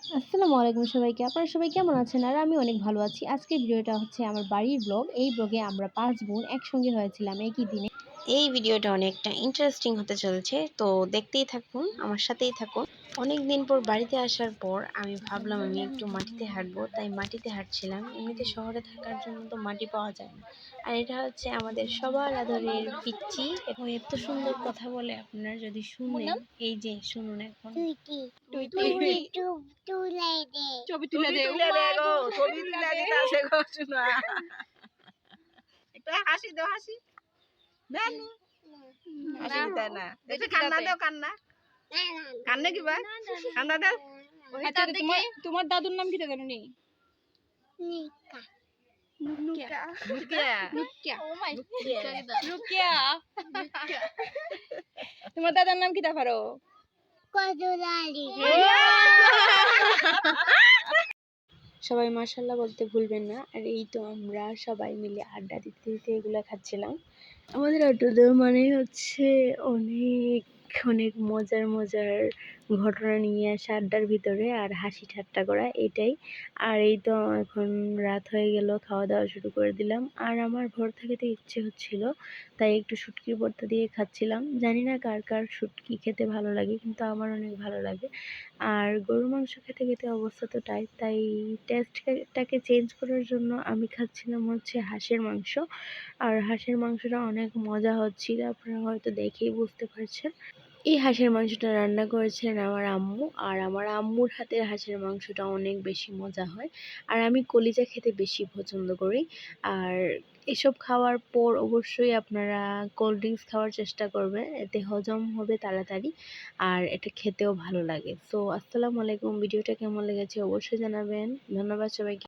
আসসালামু আলাইকুম সবাইকে। আপনারা সবাই কেমন আছেন? আর আমি অনেক ভালো আছি। আজকের ভিডিওটা হচ্ছে আমার বাড়ির ব্লগ। এই ব্লগে আমরা ৫ বোন একসঙ্গে হয়েছিলাম একই দিনে। এই ভিডিওটা অনেকটা ইন্টারেস্টিং হতে চলেছে, তো দেখতেই থাকুন, আমার সাথেই থাকুন। অনেক দিন পর বাড়িতে আসার পর আমি ভাবলাম আমি একটু মাটিতে হাঁটবো, তাই মাটিতে হাঁটছিলাম। এমনিতে শহরে থাকার জন্য তো মাটি পাওয়া যায় না। আর এটা হচ্ছে আমাদের সবার আদরের পিচ্চি। ও এত সুন্দর কথা বলে, আপনারা যদি শুনেন, এই যে শুনুন এখন। ছবি তুলে দে গো, ছবি তুলে দিতে আসে গো শোনা। একটা হাসি দাও, হাসি দেন, হাসি দিতে না, একটু কান্না দাও, কান্না কান্না কি বা কান্না দাও। আচ্ছা, তোমার দাদুর নাম কি জানো নি? নুকা রুকিয়া। নুকা রুকিয়া। তোমার দাদার নাম কি তা পারো? সবাই মাশাল্লাহ বলতে ভুলবেন না। আর এই তো আমরা সবাই মিলে আড্ডা দিতে দিতে এগুলো খাচ্ছিলাম। আমাদের আড্ডা দেওয়া মানেই হচ্ছে অনেক অনেক মজার মজার ঘটনা নিয়ে আসা আড্ডার ভিতরে, আর হাসি ঠাট্টা করা, এটাই। আর এই তো এখন রাত হয়ে গেল, খাওয়া দাওয়া শুরু করে দিলাম। আর আমার ভোর থেকে ইচ্ছে হচ্ছিল, তাই একটু শুটকির ভর্তা দিয়ে খাচ্ছিলাম। জানি না কার কার শুটকি খেতে ভালো লাগে, কিন্তু আমার অনেক ভালো লাগে। আর গরুর মাংস খেতে খেতে অবস্থা তো টাইট, তাই টেস্টটাকে চেঞ্জ করার জন্য আমি খাচ্ছিলাম হচ্ছে হাঁসের মাংস। আর হাঁসের মাংসটা অনেক মজা হচ্ছিল, আপনারা হয়তো দেখেই বুঝতে পারছেন। এই হাঁসের মাংসটা রান্না করেছিলেন আমার আম্মু, আর আমার আম্মুর হাতের হাঁসের মাংসটা অনেক বেশি মজা হয়। আর আমি কলিজা খেতে বেশি পছন্দ করি। আর এসব খাওয়ার পর অবশ্যই আপনারা কোল্ড ড্রিঙ্কস খাওয়ার চেষ্টা করবেন, এতে হজম হবে তাড়াতাড়ি, আর এটা খেতেও ভালো লাগে। সো আসসালামু আলাইকুম, ভিডিওটা কেমন লেগেছে অবশ্যই জানাবেন। ধন্যবাদ সবাইকে।